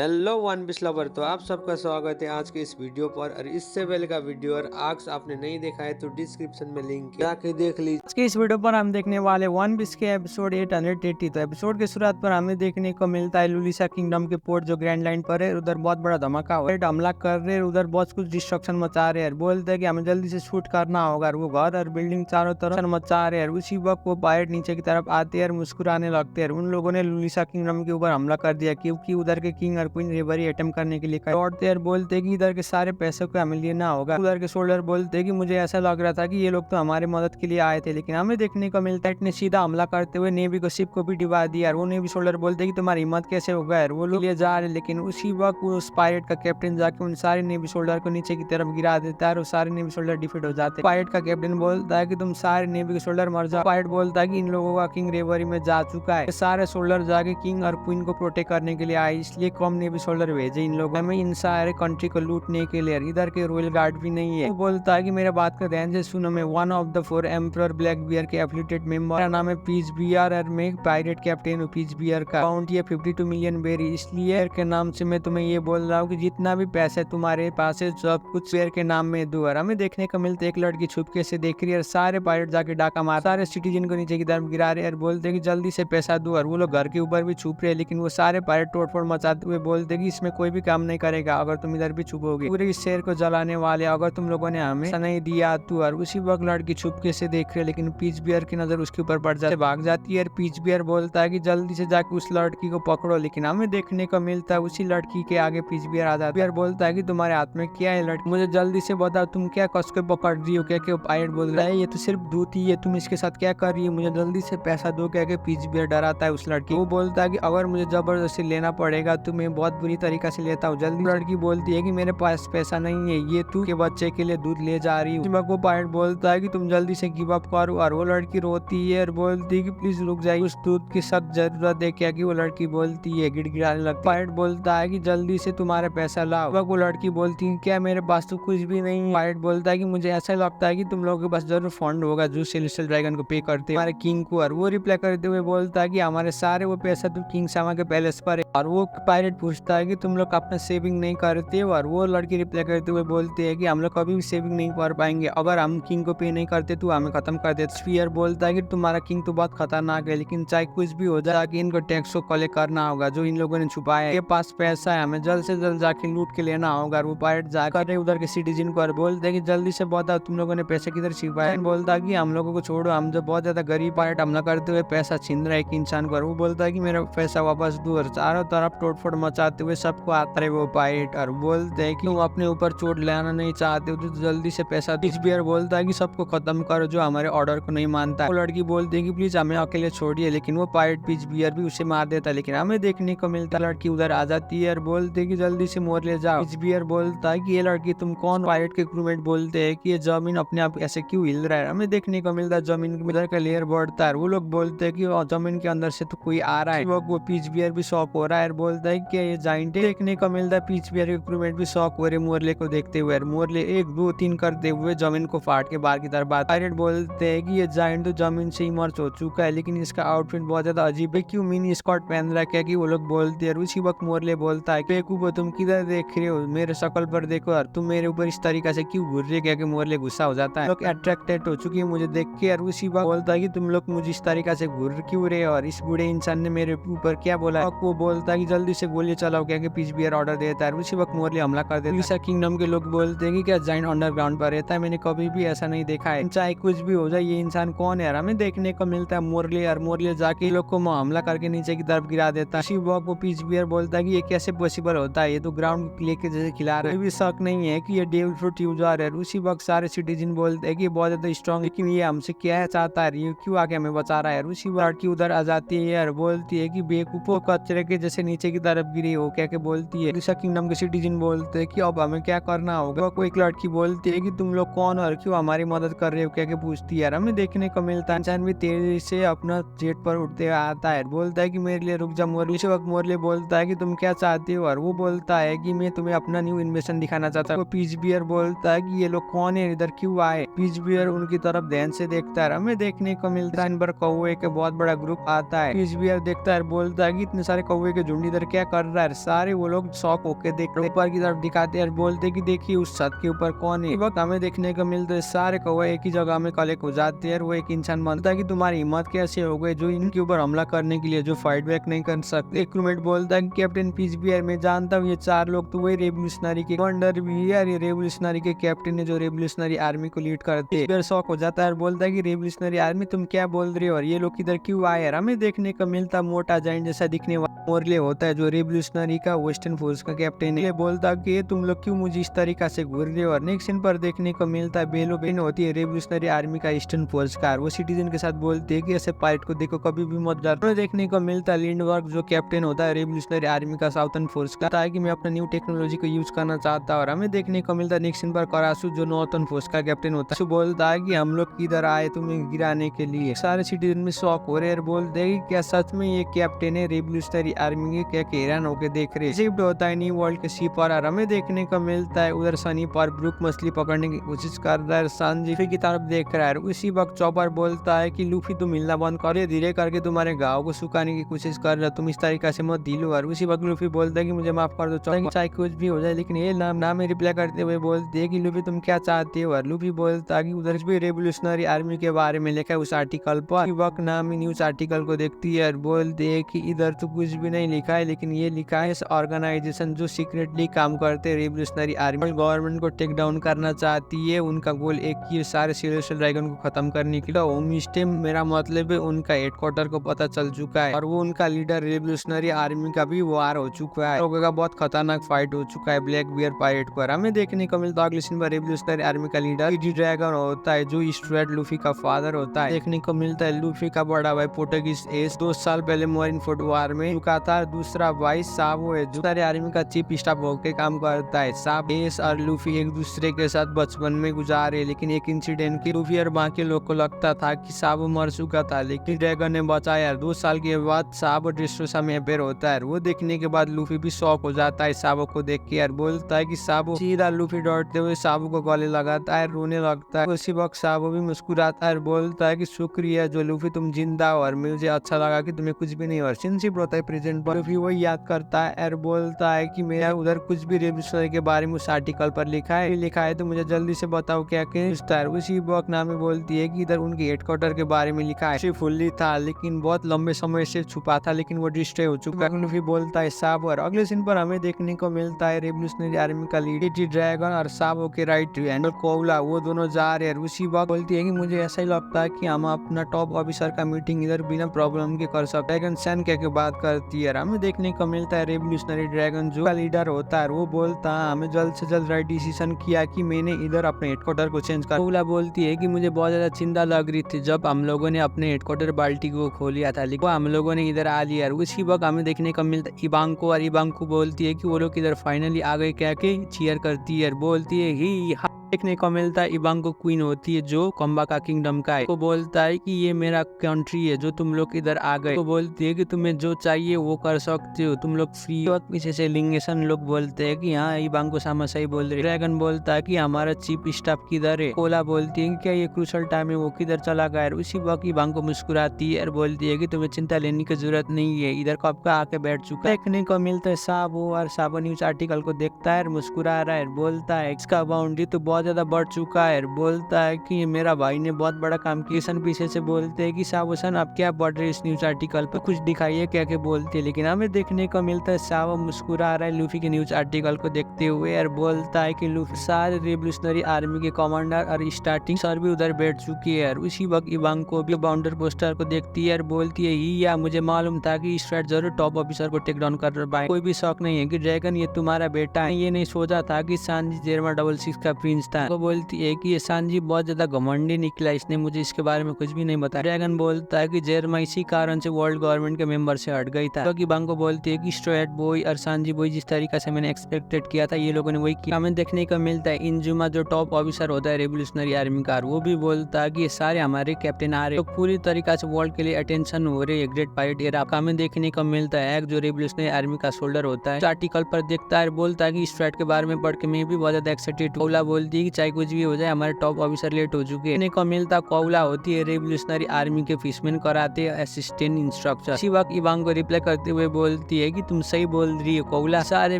Hello one piece lover, तो आप सबका स्वागत है आज के इस वीडियो पर। और इससे पहले का वीडियो और आज आपने नहीं देखा है तो डिस्क्रिप्शन में लिंक है, जाके देख लीजिए। आज के इस वीडियो पर हम देखने वाले वन पीस के एपिसोड 880। तो एपिसोड के शुरुआत पर हमें देखने को मिलता है लुलिसा किंगडम के पोर्ट जो ग्रैंड लाइन पर है। उधर बहुत बड़ा धमाका हुआ है, हमला कर रहे हैं, उधर बहुत कुछ डिस्ट्रक्शन मचा रहे हैं। बोलते हैं कि हमें जल्दी से शूट करना होगा। वो घर और बिल्डिंग चारों तरफ मचा रहे हैं। उसी वक्त वो पायलट नीचे की तरफ आते हैं और मुस्कुराने लगते हैं। उन लोगों ने लुलिसा किंगडम के ऊपर हमला कर दिया क्योंकि उधर के किंग और क्वीन रिवरी अटेम्प्ट करने के लिए दौड़ते हैं। बोलते हैं कि इधर के सारे पैसों को हमें लेना होगा। उधर के सोल्जर बोलते हैं कि मुझे ऐसा लग रहा था कि ये लोग तो हमारे मदद के लिए आए थे, लेकिन हमें देखने को मिलता है ने सीधा हमला करते हुए नेवी को शिप को भी डिबा दिया। वो नेवी सोल्जर बोलते हैं कि तुम्हारी हिम्मत कैसे हो गया। वो लोग लिए जा रहे, लेकिन उसी वक्त उस पायलट का कैप्टन जाके उन सारे नेवी सोल्जर को नीचे की तरफ गिरा देता है और सारे नेवी सोल्जर डिफीट हो जाते हैं। पायलट का कैप्टन बोलता है कि तुम सारे नेवी के सोल्जर मर जाओ। पायलट बोलता है कि इन लोगों का किंग रेवरी में जा चुका है। सारे सोल्जर जाके किंग और क्वीन को प्रोटेक्ट करने के लिए आए, इसलिए कम नेवी सोल्जर भेजे इन लोगों में इन सारे कंट्री को लूटने के लिए। इधर के रॉयल गार्ड भी नहीं है। वो बोलता है कि मेरे बात का ध्यान से सुनो, मैं one of the 4 emperor black bear के एफिलिएटेड मेंबर, मेरा नाम है पीच बियर और मैं पायरेट कैप्टन हूँ पीच बियर का। अकाउंट ये 52 मिलियन बेरी, इसलिए के नाम से मैं तुम्हें ये बोल रहा हूँ कि जितना भी पैसे तुम्हारे पास है सब कुछ बेयर के नाम में दो। और हमें देखने को मिलता है एक लड़की छुपके से देख रही है और सारे पायरेट जाके डाका मार सारे सिटीजन को नीचे की तरफ गिरा रहे और बोलते हैं कि जल्दी से पैसा दो। और वो लोग घर के ऊपर भी छुप रहे हैं, लेकिन वो सारे पायरेट तोड़फोड़ मचाते हुए बोलते हैं कि इसमें कोई भी काम नहीं करेगा अगर तुम इधर भी छुपोगे, पूरे इस शहर को जलाने वाले अगर तुम लोगों ने हमें नहीं दिया तो। और उसी वक्त लड़की छुपके से देख रही है, लेकिन पीच बियर की नजर उसके ऊपर पड़ जाती है, भाग जाती है। और पीच बियर बोलता है कि जल्दी से जाके उस लड़की को पकड़ो, लेकिन हमें देखने को मिलता है उसी लड़की के आगे पीच बियर आ जाता है। बियर बोलता है कि तुम्हारे हाथ में क्या है लड़की, मुझे जल्दी से बताओ तुम क्या कस के पकड़ रही हो। क्या पायलट बोल रहा है ये तो सिर्फ दूध ही है, तुम इसके साथ क्या कर रही है, मुझे जल्दी से पैसा दो। क्या पीच बियर डराता है उस लड़की। वो बोलता है कि अगर मुझे जबरदस्ती लेना पड़ेगा तो मैं बहुत बुरी तरीका से लेता हूँ, जल्दी। लड़की बोलती है कि मेरे पास पैसा नहीं है, ये तू के बच्चे के लिए दूध ले जा रही हूँ। वो पायलट बोलता है कि तुम जल्दी से गिव अप करो। और वो लड़की रोती है और बोलती है कि प्लीज रुक जाइए, उस दूध की सख्त जरूरत है। क्या कि वो लड़की बोलती है, गिड़गिड़ाने लगती है। पायलट बोलता है कि जल्दी से तुम्हारे पैसा लाओ। वो लड़की बोलती है क्या मेरे पास तो कुछ भी नहीं है। पायलट बोलता है कि मुझे ऐसा लगता है कि तुम लोगों के पास जरूर फंड होगा जो सेलेस्टियल ड्रैगन को पे करते हमारे किंग को। और वो रिप्लाई करते हुए बोलता है कि हमारे सारे वो पैसा तो किंग सामा के पैलेस पर है। और वो पायलट पूछता है कि तुम लोग अपना सेविंग नहीं करते हो। और वो लड़की रिप्लाई करते हुए बोलते है कि हम लोग कभी भी सेविंग नहीं कर पाएंगे, अगर हम किंग को पे नहीं करते तो हमें खत्म कर देते। स्फीयर बोलता है कि तुम्हारा किंग तो बहुत खतरनाक है, लेकिन चाहे कुछ भी हो जाए कि इनको टैक्स को कलेक्ट करना होगा जो इन लोगों ने छुपाया है। के पास पैसा है, हमें जल्द से जल्द जाके लूट के लेना होगा। और वो पायलट जाकर उधर के सिटीजन को बोलते है कि जल्दी से बताओ तुम लोगों ने पैसे किधर छिपाया। बोलता है कि हम लोगों को छोड़ो, हम जो बहुत ज्यादा गरीब। पायलट हमला करते हुए पैसा छीन रहा है एक इंसान को। वो बोलता है कि मेरा पैसा वापस दो। और चारों तरफ तोड़फोड़ मचाते हुए सबको आता है वो पायलट। और बोलते है कि तुम अपने ऊपर चोट लाना नहीं चाहते हो तो जल्दी से पैसा। बियर बोलता है कि सबको खत्म करो जो हमारे ऑर्डर को नहीं मानता। वो लड़की बोलती है कि प्लीज हमें अकेले छोड़िए, लेकिन वो पायलट पिच बियर भी उसे मार देता है। लेकिन हमें देखने को मिलता है लड़की उधर आ जाती है और बोलते है कि जल्दी से मोर ले जाओ। पिच बियर बोलता है कि ये लड़की तुम कौन। पायलट के क्रूमेट बोलते है कि ये जमीन अपने आप ऐसे क्यों हिल रहा है। हमें देखने को मिलता है जमीन के अंदर का लेयर बढ़ता है। वो लोग बोलते है कि जमीन के अंदर से तो कोई आ रहा है। वो पिच बियर भी शॉक हो रहा है और बोलता है कि ये जाइंट देखने को मिलता है। पिच बियर के क्रूमेट भी शॉक हो रहे मोरले को देखते हुए। मोरले 1 2 3 करते हुए जमीन को फाड़ के बाहर की तरफ। पायलट बोलते हैं कि ये जाइंट तो जमीन से ही मर्ज हो चुका है, लेकिन इसका आउटफिट बहुत ज्यादा अजीब है, क्यों मिनी स्कर्ट पहन रखा है। कि वो लोग बोलते हैं। उसी वक्त मोरले बोलता है बेवकूफ तुम किधर देख रहे हो, मेरे शक्ल पर देखो और तुम मेरे ऊपर इस तरीका से क्यों घूर रहे। क्या मोरले गुस्सा हो जाता है, लोग अट्रैक्टेड हो चुकी है मुझे देख के। और उसी वक्त बोलता है कि तुम लोग मुझे इस तरीका से घूर क्यों रहे हो और इस बूढ़े इंसान ने मेरे ऊपर क्या बोला। वो बोलता है कि जल्दी से गोली चलाओ। क्या पिच बियर ऑर्डर देता है। उसी वक्त मोरले हमला कर देता है। किंगडम के लोग बोलते हैं कि क्या जाइंट अंडरग्राउंड पर रहता है, मैंने कभी भी ऐसा नहीं देखा है, चाहे कुछ भी हो जाए ये इंसान कौन है। हमें देखने को मिलता है मोरले। और मोरले जाके लोग को हमला करके नीचे की तरफ गिरा देता है। उसी वक्त वो पिच बियर बोलता है कि ये कैसे पॉसिबल होता है, ये तो ग्राउंड लेके जैसे खिला रहा है, कोई भी शक नहीं है कि ये डेविल फ्रूट यूजर है। उसी वक्त सारे सिटीजन बोलते हैं कि बहुत ज्यादा स्ट्रॉन्ग, लेकिन ये हमसे क्या चाहता है, ये क्यों आके हमें बचा रहा है। उसी वक्त उधर आ जाती है और बोलती है कि बेवकूफो कचरे के जैसे नीचे की तरफ गिरी हो। क्या बोलती है। किंगडम के सिटीजन बोलते हैं कि अब हमें क्या करना होगा। कोई एक लड़की बोलती है कि तुम लोग कौन और क्यों हमारी मदद कर रहे हो। क्या पूछती है। हमें देखने को मिलता है इंसान भी तेजी से अपना जेट पर उठते हुए आता है, बोलता है कि मेरे लिए रुक जा मोरले। इस वक्त मोरले बोलता है कि तुम क्या चाहते हो। और वो बोलता है कि मैं तुम्हें अपना न्यू इन्वेशन दिखाना चाहता हूँ। पिच बियर बोलता है कि ये लोग कौन है, इधर क्यों आए। पिच बियर उनकी तरफ ध्यान से देखता है। हमें देखने को मिलता है इन पर कौवे के बहुत बड़ा ग्रुप आता है। पिच बियर देखता है, बोलता है कि इतने सारे कौवे के झुंड इधर क्या कर रहा है। सारे वो लोग शॉक होके देख रहे, ऊपर की तरफ दिखाते हैं और बोलते हैं कि देखिए उस छत के ऊपर कौन है। वक्त हमें देखने को मिलता है सारे कौवे एक ही जगह में कलेक्ट हो जाते हैं और वो एक इंसान बनता है कि तुम्हारी हिम्मत कैसे हो गई जो इनके ऊपर हमला करने के लिए जो फाइट बैक नहीं कर सकते। एक क्रूमेट बोलता है कि कैप्टन पीसबियर मैं जानता हूँ ये 4 लोग तो वही रेवोल्यूशनरी के कमांडर भी है, ये रेवोल्यूशनरी के कैप्टन है जो रेवोल्यूशनरी आर्मी को लीड करते हैं। फिर शॉक हो जाता है और बोलता है कि रेवोल्यूशनरी आर्मी तुम क्या बोल रहे हो और ये लोग इधर क्यों आए। हमें देखने को मिलता मोटा जाइंट जैसा दिखने वाला मोरले होता है जो रेवोल्यूशनरी का वेस्टर्न फोर्स का कैप्टन है। बोलता कि तुम लोग क्यों मुझे इस तरीका से घूर रहे हो। और नेक्स्ट सीन पर देखने को मिलता है बेलो बेन होती है रेवोल्यूशनरी आर्मी का ईस्टर्न फोर्स का, वो सिटीजन के साथ बोलते हैं कि ऐसे पायलट को देखो कभी भी मत डरो। देखने को मिलता है लिंडवर्क जो कैप्टन होता है रेवोल्यूशनरी आर्मी का साउथर्न फोर्स का, है कि मैं अपना न्यू टेक्नोलॉजी को यूज करना चाहता हूँ। और हमें देखने को मिलता है नेक्स्ट सीन पर करासू जो नॉर्थर्न फोर्स का कैप्टन होता है बोलता है कि हम लोग किधर आए तुम्हें गिराने के लिए। सारे सिटीजन में शॉक हो रहे हैं, बोलते हैं कि क्या सच में ये कैप्टन है रेवोल्यूशनरी आर्मी के, क्या हैरान होकर देख रहे। शिफ्ट होता है न्यू वर्ल्ड के शिप पर और हमें देखने को मिलता है उधर सनी पर ब्रूक मछली पकड़ने की कोशिश कर रहा है, सांजी की तरफ देख रहा है। उसी वक्त चॉपर बोलता है कि लूफी तुम मिलना बंद कर, धीरे करके तुम्हारे घाव को सुखाने की कोशिश कर रहा, तुम इस तरीका से मत ढीलो। और उसी वक्त लूफी बोलता है कि मुझे माफ कर दो चॉपर, चाहे कुछ भी हो जाए। लेकिन ये नाम में रिप्लाई करते हुए बोलते है कि लूफी तुम क्या चाहते हो। और लूफी बोलता है कि उधर भी रेवोल्यूशनरी आर्मी के बारे में लिखा है उस आर्टिकल पर। वक्त नाम न्यूज आर्टिकल को देखती है और बोलते है कि इधर तो कुछ भी नहीं लिखा है, लेकिन ये लिखा है ऑर्गेनाइजेशन जो सीक्रेटली काम करते हैं रेवोल्यूशनरी आर्मी गवर्नमेंट को टेक डाउन करना चाहती है। उनका गोल एक ही सारे सिलेस्टियल ड्रैगन को खत्म करने के लिए। होम स्टे मेरा मतलब है उनका हेडक्वार्टर को पता चल चुका है और वो उनका लीडर रेवोल्यूशनरी आर्मी का भी वार हो चुका है, लोगों का बहुत खतरनाक फाइट हो चुका है ब्लैक बियर पायरेट पर। हमें देखने को मिलता है अगले सीन पर रेवोल्यूशनरी आर्मी का लीडर ड्रैगन होता है जो स्ट्रेट लूफी का फादर होता है। देखने को मिलता है लूफी का बड़ा भाई पोर्टुगीज एस 2 साल पहले मरीन फोर्ट वार में चुका था। दूसरा भाई साबो है जो सारे आर्मी का चीफ स्टाफ होकर काम करता है। साब एस और लूफी एक दूसरे के साथ बचपन में गुजारे, लेकिन एक इंसिडेंट की लूफी और बाकी लोग को लगता था कि साबो मर चुका था, लेकिन ड्रैगन ने बचाया। 2 साल के बाद साबो ड्रेसरोसा में अपेयर होता है। वो देखने के बाद लूफी भी शॉक हो जाता है साबो को देख के और बोलता है कि साबो सीधा लूफी डरते हुए साबो को गले लगाता है, रोने लगता है। उसी वक्त साबो भी मुस्कुराता है और बोलता है कि शुक्रिया जो लूफी तुम जिंदा हो और मुझे अच्छा लगा कि तुम्हें कुछ भी नहीं हुआ। सिंसिप होता है प्रेजेंट पर लूफी वही याद करता है और बोलता है कि मेरा उधर कुछ भी रेवोल्यूशनरी के बारे में उस आर्टिकल पर लिखा है तो मुझे जल्दी से बताओ क्या क्या। उसी वक्त नामी बोलती है कि इधर उनके हेडक्वार्टर के बारे में लिखा है फुल्ली था लेकिन बहुत लंबे समय से छुपा था, लेकिन वो डिस्ट्रॉय हो चुका है। लूफी बोलता है साबो। और अगले सीन पर हमें देखने को मिलता है रेवोल्यूशनरी आर्मी का लीडर ड्रैगन और साबो के राइट हैंड कोवला वो दोनों जा रहे हैं। उसी वक्त बोलती है कि मुझे ऐसा ही लगता है कि हम अपना टॉप ऑफिसर का मीटिंग इधर बिना प्रॉब्लम के कर सकते। ड्रैगन सैन क्या बात करती है। हमें देखने को मिलता है रेवोल्यूशनरी ड्रैगन जो लीडर होता है वो बोलता है हमें जल्द से जल्द राइट डिसीजन किया कि मैंने इधर अपने हेडक्वार्टर को चेंज कर। कोवला बोलती है कि मुझे बहुत ज्यादा चिंता लग रही थी जब हम लोगों ने अपने हेडक्वार्टर बाल्टी को खोलिया था, लेकिन हम लोगों ने इधर आ लिया। उसी वक्त हमें देखने को मिलता है इबांको और इबांको बोलती है कि वो लोग इधर फाइनली आ गए, क्या के चीयर करती है, बोलती है ही देखने को मिलता है इबांको क्वीन होती है जो कोम्बा का किंगडम का है। वो बोलता है कि ये मेरा कंट्री है जो तुम लोग इधर आ गए। वो बोलती है कि तुम्हें जो चाहिए वो कर सकते हो, तुम लोग फ्री हो। पीछे से लिंगेशन लोग बोलते हैं कि हाँ इबांको सामा सही बोल रही है। ड्रैगन बोलता है कि हमारा चीफ स्टाफ किधर है। कोला बोलती है कि क्या ये क्रूशल टाइम है वो किधर चला गया। उसी वक्त इबांको मुस्कुराती है और बोलती है कि तुम्हें चिंता लेने की जरूरत नहीं है, इधर कब का आके बैठ चुका है। देखने को मिलता है साबो और साबो न्यूज आर्टिकल को देखता है और मुस्कुरा रहा है, बोलता है इसका बाउंड्री तो बहुत ज्यादा बढ़ चुका है। बोलता है कि मेरा भाई ने बहुत बड़ा काम किया। सन पीछे से बोलते हैं कि साबो सन आप क्या पढ़ रहे इस न्यूज आर्टिकल पर, कुछ दिखाइए क्या क्या बोलते हैं। लेकिन हमें देखने को मिलता है साबो मुस्कुरा रहा है लूफी के न्यूज आर्टिकल को देखते हुए और बोलता है कि लूफी सारे रेवोल्यूशनरी आर्मी के कमांडर और स्टार्टिंग सर भी उधर बैठ चुकी है। उसी वक्त इबांको भी बाउंडर पोस्टर को देखती है और बोलती है ही या मुझे मालूम था कि स्ट्रेट जरूर टॉप ऑफिसर को टेक डाउन कर पाए, कोई भी शौक नहीं है कि ड्रैगन ये तुम्हारा बेटा है। ये नहीं सोचा था कि सांजी जेरमा 66 का प्रिंस था। वो बोलती है कि ये सांजी बहुत ज्यादा घमंडी निकला, इसने मुझे इसके बारे में कुछ भी नहीं बताया। ड्रैगन बोलता है कि जेरमा इसी कारण से वर्ल्ड गवर्नमेंट के मेंबर से हट गई था। तो बांको बोलती है कि स्ट्रेट बॉय और सांजी बॉय जिस तरीके से मैंने एक्सपेक्टेड किया था ये लोगों ने वही किया। हमें देखने को मिलता है इंजुमा जो टॉप ऑफिसर होता है रेवोल्यूशनरी आर्मी का, वो भी बोलता है कि ये सारे हमारे कैप्टन आ रहे तो पूरी तरीका से वर्ल्ड के लिए अटेंशन हो रही है ग्रेट पायरेट एरा। हमें देखने को मिलता है एक जो रेवोल्यूशनरी आर्मी का सोल्डर होता है आर्टिकल पर देखता है, बोलता है कि स्ट्रेट के बारे में पढ़ के मैं भी बहुत ज्यादा एक्साइटेड। कोला बोलती है कि चाहे कुछ भी हो जाए हमारे टॉप ऑफिसर लेट हो चुके हैं। को मिलता कौला होती है रेवोल्यूशनरी आर्मी के फिशमैन कराते असिस्टेंट इंस्ट्रक्टर। इसी वक्त इवांग को रिप्लाई करते हुए बोलती है कि तुम सही बोल रही हो कौला, सारे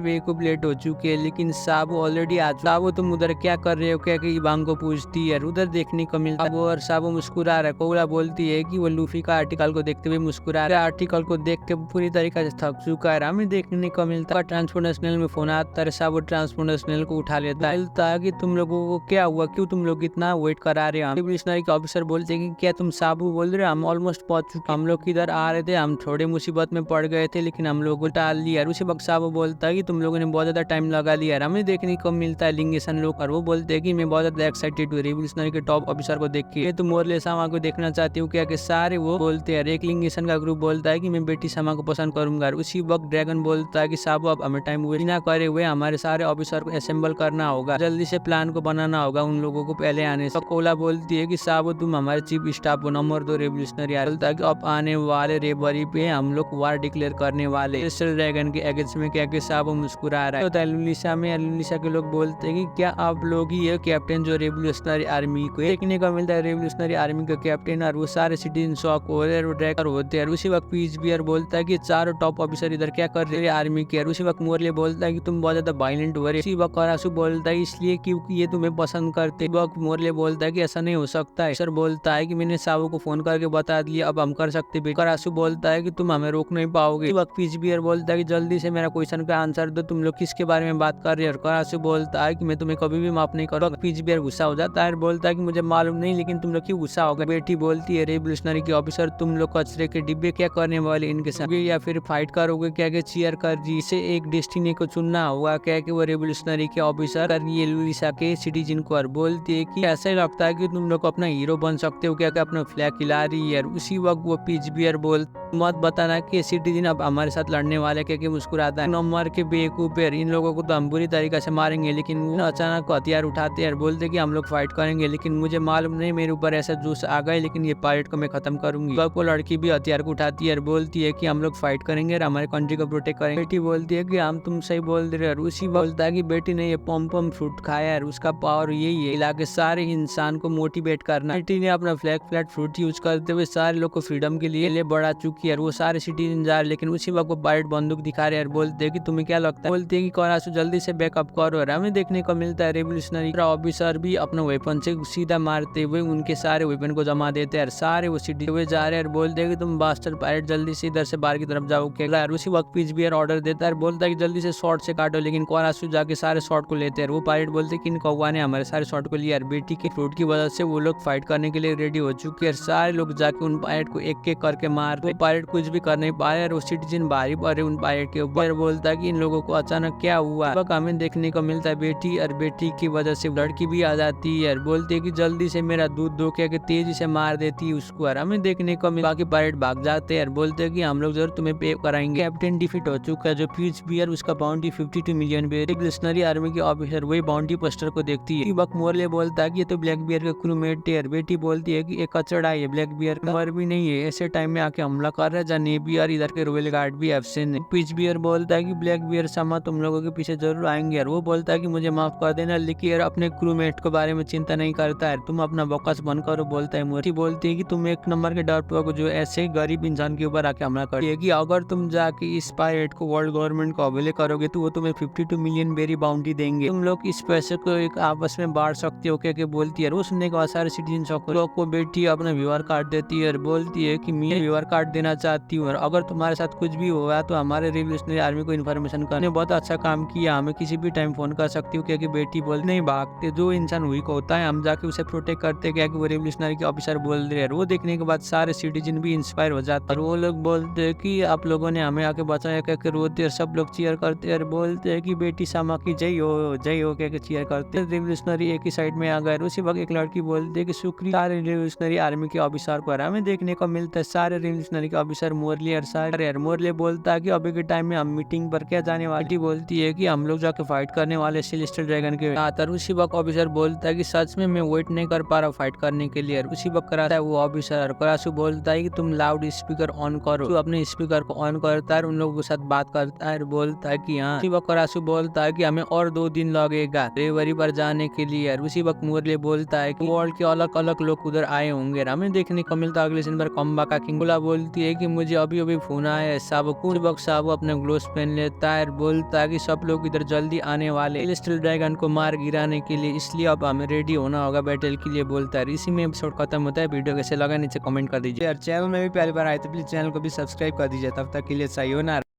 बेवकूफ लेट हो चुके हैं लेकिन साबू ऑलरेडी आ चुका। साबू तुम उधर क्या कर रहे हो क्या कि इवांग को पूछती है। उधर देखने को मिलता है और साबू मुस्कुरा रहा है। कौला बोलती है कि वो लूफी का आर्टिकल को देखते हुए मुस्कुरा रहा है। आर्टिकल को देख के पूरी तरीके से थक चुका है। हमें देखने को मिलता है ट्रांसपोर्टेशनल में फोन आता है। साबू ट्रांसपोर्टेशनल को उठा लेता है कि तुम लोगों को क्या हुआ, क्यों तुम लोग इतना वेट करा रहे हो। रेवोल्यूशनरी के ऑफिसर बोलते हैं कि क्या तुम साबू बोल रहे हो, हम ऑलमोस्ट पहुंच चुके, हम लोग इधर आ रहे थे, हम थोड़े मुसीबत में पड़ गए थे लेकिन हम लोगों को टाल लिया। उसी वक्त साबू बोलता है कि तुम लोगों ने बहुत ज्यादा टाइम लगा लिया। हमें देखने को मिलता है लिंगेशन लोग और वो बोलते हैं कि मैं बहुत ज्यादा एक्साइटेड हूँ रेवोल्यूशनरी के टॉप ऑफिसर को देख के। तुम मोरले सामा को देखना चाहती हूँ क्या कि सारे वो बोलते हैं। एक लिंगेशन का ग्रुप बोलता है कि मैं बेटी सामा को पसंद करूंगा। उसी वक्त ड्रैगन बोलता है कि साबू अब हमें टाइम वेस्ट ना करे हुए हमारे सारे ऑफिसर को असेंबल करना होगा, जल्दी से प्लान को बनाना होगा उन लोगों को पहले आने से। कोला बोलती है कि साबू तुम हमारे चीफ स्टाफ को नंबर 2 रेवोल्यूशनरी बोलता है कि अब आने वाले रेबरी पे हम लोग वार डिक्लेयर करने वाले ड्रैगन के अगेंस्ट में। क्या कि साबू मुस्कुरा रहा है। तो लुलिसा में लुलिसा के लोग बोलते हैं कि क्या आप लोग ही है कैप्टन जो रेवोल्यूशनरी आर्मी को देखने को मिलता है। रेवोल्यूशनरी आर्मी का कैप्टन और वो सारे सिटीजन शॉक हो रहे और ड्रैगर होते हैं। उसी वक्त पीच बियर बोलता है कि चारों टॉप ऑफिसर इधर क्या कर रहे हैं आर्मी के। उसी वक्त मोरले बोलता है कि तुम बहुत ज्यादा वायलेंट हो रहे। उसी वक्त करासु बोलता है इसलिए क्योंकि ये तुम्हें पसंद करते। वक्त मोरले बोलता है कि ऐसा नहीं हो सकता है। सर बोलता है कि मैंने साबू को फोन करके बता दिया, अब हम कर सकते। करासु बोलता है कि तुम हमें रोक नहीं पाओगे। वक्त पीच बियर बोलता है कि जल्दी से मेरा क्वेश्चन का आंसर दो, तुम लोग किसके बारे में बात कर रहे हो। करासु बोलता है कि मैं तुम्हें कभी भी माफ नहीं करूंगा। पीच बियर गुस्सा हो जाता है, बोलता है कि मुझे मालूम नहीं लेकिन तुम लोग क्यों गुस्सा हो गए। बेटी बोलती है रेवोल्यूशनरी के ऑफिसर तुम लोग कचरे के डिब्बे क्या करने वाले इनके साथ, या फिर फाइट करोगे क्या कि चीयर कर जी। इसे एक डेस्टिनी को चुनना होगा क्या कि वो रेवोल्यूशनरी के ऑफिसर ये लुलिसा के सिटीजन को बोलती है कि ऐसा ही लगता है कि तुम लोग अपना हीरो बन सकते हो क्या कि अपना फ्लैग खिला रही है। उसी वक्त वो पीच बियर बोल मत बताना कि सिटीजन अब हमारे साथ लड़ने वाले क्या कि मुस्कुराता है। नंबर के बेवकूफ इन लोगों को तो हम बुरी तरीके से मारेंगे लेकिन अचानक हथियार उठाते हैं, बोलते कि हम लोग फाइट करेंगे लेकिन मुझे मालूम नहीं मेरे ऊपर ऐसा जोश आ गए लेकिन ये पायलट को मैं खत्म करूंगी। वो लड़की भी हथियार को उठाती है और बोलती है कि हम लोग फाइट करेंगे और हमारे कंट्री को प्रोटेक्ट करेंगे। बेटी बोलती है कि हम तुम सही बोल रहे हो। उसी बोलता है कि बेटी ने ये पम फ्रूट खाया है, उसका पावर यही है इलाके सारे इंसान को मोटिवेट करना। बेटी ने अपना फ्लैग फ्लैट फ्रूट यूज करते हुए सारे लोग को फ्रीडम के लिए बढ़ा चुकी है। वो सारे सिटीजन जा रहे लेकिन उसी वक्त वो पायलट बंदूक दिखा रहे हैं और बोलते हैं कि तुम्हें क्या लगता है। बोलते हैं कि करासु जल्दी से बैकअप करो। और हमें देखने को मिलता है रेवोल्यूशनरी ऑफिसर भी अपने वेपन से सीधा मारते हुए उनके सारे वेपन को जमा देते हैं। सारे वो सिटी हुए जा रहे हैं और बोलते हैं कि तुम बास्टर पायलट जल्दी से इधर से बाहर की तरफ जाओ क्या। उसी वक्त पीच बियर ऑर्डर देता है, बोलता है कि जल्दी से शॉर्ट से काटो लेकिन करासु जाके सारे शॉर्ट को लेते हैं। वो पायलट बोलते हैं कि इन कौवा ने हमारे सारे शॉर्ट को लिया। बेटी के फ्रूट की वजह से वो लोग फाइट करने के लिए रेडी हो चुके हैं। सारे लोग जाके उन पायलट को एक एक करके मार। वो पायलट कुछ भी कर नहीं पाए और वो सिटीजन भारी पड़े उन पायलट के ऊपर। बोलता है कि इन लोगों को अचानक क्या हुआ। हमें देखने को मिलता है बेटी और बेटी की वजह से लड़की भी आ जाती है और बोलती है कि जल्दी से मेरा दूध दो क्या तेजी से मार देती है उसको। और हमें देखने को मिलता बाकी पायलट भाग जाते हैं और बोलते हैं कि हम लोग जरूर तुम्हें पे कराएंगे। कैप्टन डिफीट हो चुका है जो पीच बियर, उसका बाउंड्री 52 मिलियन बियर। रेवोल्यूशनरी आर्मी के ऑफिसर वही बाउंड्री पोस्टर को देखती है। वक्त मोरले बोलता है कि ये तो ब्लैक बियर का क्रूमेट है। बेटी बोलती है कि एक कचड़ा है ब्लैक बियर का, मर भी नहीं है, ऐसे टाइम में आके हमला कर रहा है। नेवी और इधर के रॉयल गार्ड भी एब्सेंट है। पीच बियर बोलता है कि ब्लैक बियर सामा तुम लोगों के पीछे जरूर आएंगे। और वो बोलता है कि मुझे माफ कर देना लेकिन यार अपने क्रूमेट के बारे में चिंता नहीं करता है, तुम अपना बकवास बंद करो। बोलता है मोटी बोलती है कि तुम एक नंबर के डरपोक जो ऐसे गरीब इंसान के ऊपर आके हमला करती है कि अगर तुम जाके इस पायलट को वर्ल्ड गवर्नमेंट को हवाले करोगे तो वो तुम्हें 52 मिलियन बेरी बाउंड्री देंगे, तुम लोग इस पैसे को एक आपस में बांट सकते हो क्या बोलती है। वो सुनने के बाद सारे सिटीजन को बेटी अपना व्यवहार कार्ड देती है और बोलती है कि मैं व्यवहार कार्ड देना चाहती हूँ और अगर तुम्हारे साथ कुछ भी हुआ तो हमारे रेवोल्यूशनरी आर्मी को इन्फॉर्मेशन करने बहुत अच्छा काम किया, हमें किसी भी टाइम फोन कर सकती हूँ। क्योंकि बेटी बोल नहीं भागते, जो इंसान वीक होता है हम जाके उसे प्रोटेक्ट करते क्या कि वो रेवोल्यूशनरी के ऑफिसर बोल रहे हैं। वो देखने के बाद सारे सिटीजन भी इंस्पायर हो जाते हैं और वो लोग बोलते हैं कि आप लोगों ने हमें आके बचाया क्या रोते और सब लोग चीयर करते हैं और बोलते हैं कि बेटी सामा की जय हो क्या चीयर करते हैं। रेवोल्यूशनरी एक ही साइड में आ गए। उसी वक्त एक लड़की बोलती है कि शुक्रिया सारे रेवोल्यूशनरी आर्मी के ऑफिसर को। हमें देखने को मिलता है सारे रेवोल्यूशनरी के ऑफिसर मोरली और सारे मोरले बोलता है कि अभी के टाइम में हम मीटिंग पर क्या जाने वाली। बोलती है कि हम लोग जाके फाइट करने वाले सेलेस्टियल ड्रैगन के साथ। उसी वक्त ऑफिसर बोलता है कि सच में मैं वेट नहीं कर पा रहा फाइट करने के लिए। उसी वक्त कराता है वो ऑफिसर। करासु बोलता है कि तुम लाउड स्पीकर ऑन करो। तो अपने स्पीकर को ऑन करता है, उन लोगों के साथ बात करता है, बोलता है कि हाँ। उसी वक्त करासु बोलता है कि हमें और 2 दिन लगेगा रेवरी पर जाने के लिए। और उसी वक्त मुरली बोलता है कि वर्ल्ड के अलग अलग लोग उधर आए होंगे। हमें देखने को मिलता है अगले सीन पर कम्बाका किंगुला बोलती है कि मुझे अभी अभी फोन आया है साबो। कुछ वक्त साबो अपने ग्लोव्स पहन लेता है, बोलता है कि सब लोग इधर जल्दी आने वाले सेलेस्टियल ड्रैगन को मार गिराने के लिए, इसलिए अब हमें रेडी होना होगा बैटल के लिए, बोलता है। इसी में एपिसोड खत्म होता है। वीडियो कैसे लगा नीचे कमेंट कर दीजिए। यार चैनल में भी पहली बार आए तो प्लीज चैनल को भी सब्सक्राइब कर दीजिए। तब तक के लिए सही हो ना।